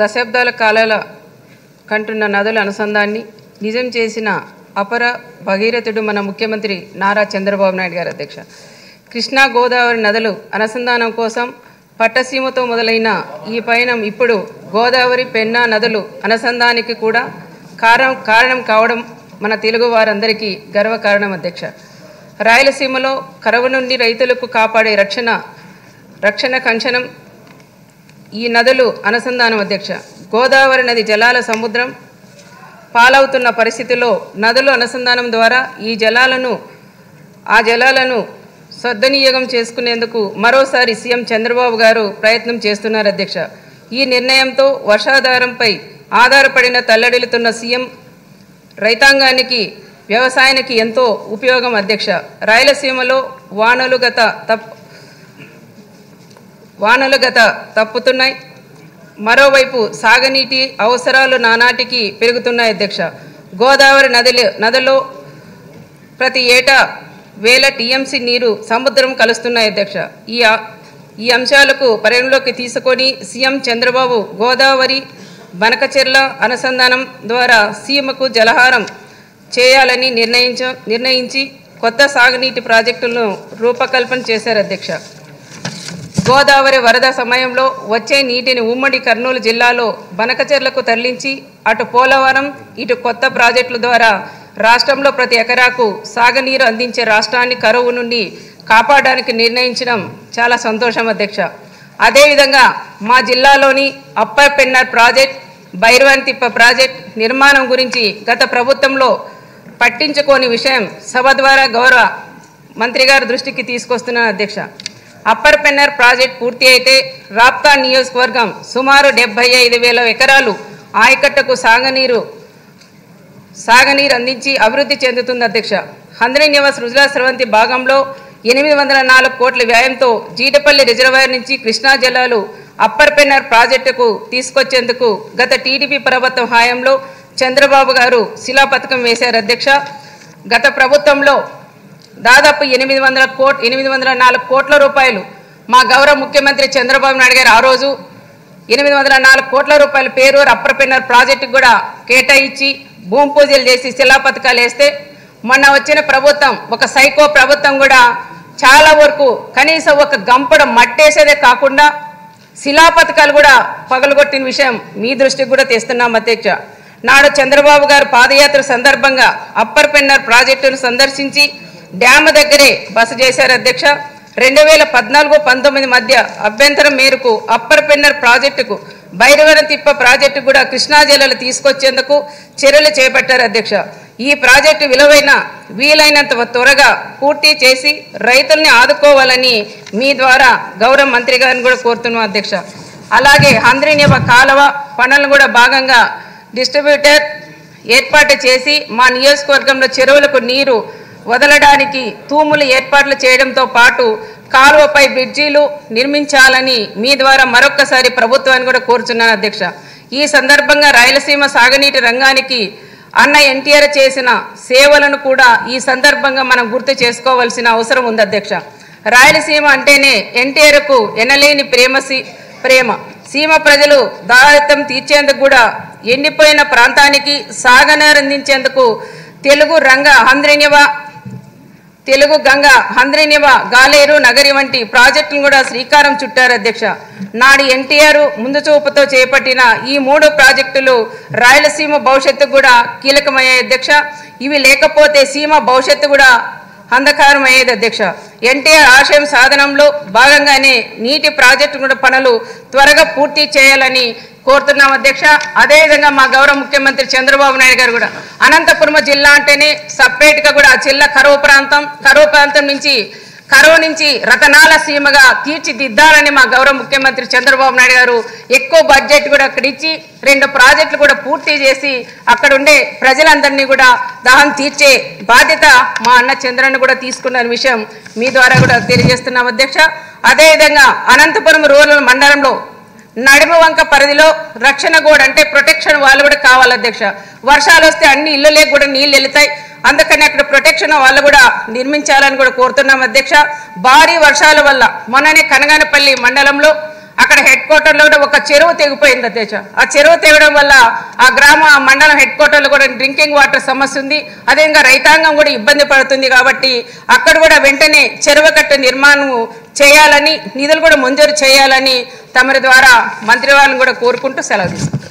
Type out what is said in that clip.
దశాబ్దాల కాలాల కంటున్న నదుల అనుసంధాన్ని నిజం చేసిన అపర భగీరథుడు మన ముఖ్యమంత్రి నారా చంద్రబాబు నాయుడు గారు అధ్యక్ష. కృష్ణా గోదావరి నదులు అనుసంధానం కోసం పట్టసీమతో మొదలైన ఈ పయనం ఇప్పుడు గోదావరి పెన్నా నదులు అనుసంధానానికి కూడా కారణం కావడం మన తెలుగు వారందరికీ గర్వకారణం అధ్యక్ష. రాయలసీమలో కరువు నుండి రైతులకు కాపాడే రక్షణ కంచనం ఈ నదులు అనుసంధానం అధ్యక్ష. గోదావరి నది జలాల సముద్రం పాలవుతున్న పరిస్థితిలో నదుల అనుసంధానం ద్వారా ఆ జలాలను సద్వినియోగం చేసుకునేందుకు మరోసారి సీఎం చంద్రబాబు గారు ప్రయత్నం చేస్తున్నారు అధ్యక్ష. ఈ నిర్ణయంతో వర్షాధారంపై ఆధారపడిన తల్లడిల్లుతున్న సీఎం రైతాంగానికి వ్యవసాయానికి ఎంతో ఉపయోగం అధ్యక్ష. రాయలసీమలో వానలు గత తప్పుతున్నాయి. మరోవైపు సాగునీటి అవసరాలు నానాటికి పెరుగుతున్నాయి అధ్యక్ష. గోదావరి నదిలో ప్రతి ఏటా 1000 టీఎంసీ నీరు సముద్రం కలుస్తున్నాయి అధ్యక్ష. ఈ అంశాలకు పరిగణలోకి తీసుకొని సీఎం చంద్రబాబు గోదావరి బనకచెర్ల అనుసంధానం ద్వారా సీమకు జలహారం చేయాలని నిర్ణయించి కొత్త సాగునీటి ప్రాజెక్టులను రూపకల్పన చేశారు అధ్యక్ష. గోదావరి వరద సమయంలో వచ్చే నీటిని ఉమ్మడి కర్నూలు జిల్లాలో బనకచెర్లకు తరలించి అటు పోలవరం ఇటు కొత్త ప్రాజెక్టుల ద్వారా రాష్ట్రంలో ప్రతి ఎకరాకు సాగునీరు అందించే రాష్ట్రాన్ని కరువు నుండి కాపాడడానికి నిర్ణయించడం చాలా సంతోషం అధ్యక్ష. అదేవిధంగా మా జిల్లాలోని అప్పర్ పెన్నర్ ప్రాజెక్ట్, భైరవంతిప్ప ప్రాజెక్ట్ నిర్మాణం గురించి గత ప్రభుత్వంలో పట్టించుకోని విషయం సభ ద్వారా గౌరవ మంత్రి గారి దృష్టికి తీసుకొస్తున్నాను అధ్యక్ష. అప్పర్ పెన్నర్ ప్రాజెక్ట్ పూర్తి అయితే రాప్తా నియోజకవర్గం సుమారు 75,000 ఎకరాలు ఆయకట్టకు సాగునీరు అందించి అభివృద్ధి చెందుతుంది అధ్యక్ష. హంద్రీనివా సృజలా స్రవంతి భాగంలో 804 కోట్ల వ్యయంతో జీడిపల్లి రిజర్వాయర్ నుంచి కృష్ణా జలాలు అప్పర్ పెన్నర్ ప్రాజెక్టుకు తీసుకొచ్చేందుకు గత టీడీపీ ప్రభుత్వం హయాంలో చంద్రబాబు గారు శిలాపథకం వేశారు అధ్యక్ష. గత ప్రభుత్వంలో దాదాపు 804 కోట్ల రూపాయలు మా గౌరవ ముఖ్యమంత్రి చంద్రబాబు నాయుడు గారు ఆ రోజు 804 కోట్ల రూపాయల పేరూరు అప్పర్ పెన్నర్ ప్రాజెక్టుకు కూడా కేటాయించి భూమి పూజలు చేసి శిలాపథకాలు వేస్తే మొన్న వచ్చిన ప్రభుత్వం ఒక సైకో ప్రభుత్వం కూడా చాలా వరకు కనీసం ఒక గంపడ మట్టేసేదే కాకుండా శిలాపథకాలు కూడా పగలగొట్టిన విషయం మీ దృష్టికి కూడా తెస్తున్నాం అధ్యక్ష. నాడు చంద్రబాబు గారు పాదయాత్ర సందర్భంగా అప్పర్ పెన్నర్ ప్రాజెక్టును సందర్శించి డ్యామ్ దగ్గరే బస చేశారు అధ్యక్ష. 2014-19 మధ్య అభ్యంతరం మేరకు అప్పర్ పెన్నర్ ప్రాజెక్టుకు భైరవనతిప్ప ప్రాజెక్టు కూడా కృష్ణా జలాలు తీసుకొచ్చేందుకు చర్యలు చేపట్టారు అధ్యక్ష. ఈ ప్రాజెక్టు వీలైనంత త్వరగా పూర్తి చేసి రైతుల్ని ఆదుకోవాలని మీ ద్వారా గౌరవ మంత్రి గారిని కూడా కోరుతున్నాం అధ్యక్ష. అలాగే హంద్రీనివా కాలువ పనులను కూడా భాగంగా డిస్ట్రిబ్యూటర్ ఏర్పాటు చేసి మా నియోజకవర్గంలో చెరువులకు నీరు వదలడానికి తూములు ఏర్పాట్లు చేయడంతో పాటు కాలువపై బ్రిడ్జీలు నిర్మించాలని మీ ద్వారా మరొక్కసారి ప్రభుత్వాన్ని కూడా కోరుచున్నాను అధ్యక్ష. ఈ సందర్భంగా రాయలసీమ సాగునీటి రంగానికి అన్న ఎన్టీఆర్ చేసిన సేవలను కూడా ఈ సందర్భంగా మనం గుర్తు చేసుకోవాల్సిన అవసరం ఉంది అధ్యక్ష. రాయలసీమ అంటేనే ఎన్టీఆర్కు ఎనలేని ప్రేమ. సీమ ప్రజలు దారిద్ర్యం తీర్చేందుకు కూడా ఎండిపోయిన ప్రాంతానికి సాగునీరు అందించేందుకు తెలుగు గంగ హంద్రీనివా గాలేరు నగరి వంటి ప్రాజెక్టులను కూడా శ్రీకారం చుట్టారు అధ్యక్ష. నాడు ఎన్టీఆర్ ముందు చూపుతో చేపట్టిన ఈ 3 ప్రాజెక్టులు రాయలసీమ భవిష్యత్తు కూడా కీలకమయ్యాయి అధ్యక్ష. ఇవి లేకపోతే సీమ భవిష్యత్తు కూడా అంధకారం అయ్యేది అధ్యక్ష. ఎన్టీఆర్ ఆశయం సాధనంలో భాగంగానే నీటి ప్రాజెక్టు కూడా పనులు త్వరగా పూర్తి చేయాలని కోరుతున్నాం అధ్యక్ష. అదేవిధంగా మా గౌరవ ముఖ్యమంత్రి చంద్రబాబు నాయుడు గారు కూడా అనంతపురం జిల్లా అంటేనే సపరేట్గా కూడా జిల్లా కరువు ప్రాంతం నుంచి రతనాల సీమగా తీర్చిదిద్దాలని మా గౌరవ ముఖ్యమంత్రి చంద్రబాబు నాయుడు గారు ఎక్కువ బడ్జెట్ కూడా అక్కడ ఇచ్చి 2 ప్రాజెక్టులు కూడా పూర్తి చేసి అక్కడ ఉండే ప్రజలందరినీ కూడా దాహం తీర్చే బాధ్యత మా అన్న చంద్రన్న కూడా తీసుకున్న విషయం మీ ద్వారా కూడా తెలియజేస్తున్నాం అధ్యక్ష. అదేవిధంగా అనంతపురం రూరల్ మండలంలో నడిమవంక పరిధిలో రక్షణ గోడ అంటే ప్రొటెక్షన్ వాళ్ళు కూడా కావాలి అధ్యక్ష. వర్షాలు వస్తే అన్ని ఇళ్ళలోకి కూడా నీళ్ళు వెళ్తాయి. అందుకని అక్కడ ప్రొటెక్షన్ వాళ్ళు కూడా నిర్మించాలని కూడా కోరుతున్నాం అధ్యక్ష. భారీ వర్షాల వల్ల మొన్ననే కనగానపల్లి మండలంలో అక్కడ హెడ్ క్వార్టర్లో కూడా ఒక చెరువు తెగిపోయింది అధ్యక్ష. ఆ చెరువు తెగడం వల్ల ఆ గ్రామ మండలం హెడ్ క్వార్టర్లో కూడా డ్రింకింగ్ వాటర్ సమస్య ఉంది. అదేవిధంగా రైతాంగం కూడా ఇబ్బంది పడుతుంది. కాబట్టి అక్కడ కూడా వెంటనే చెరువు కట్ట నిర్మాణం చేయాలని, నిధులు కూడా మంజూరు చేయాలని తమరి ద్వారా మంత్రి వాళ్ళని కూడా కోరుకుంటూ సెలవు తీసుకుంటాం.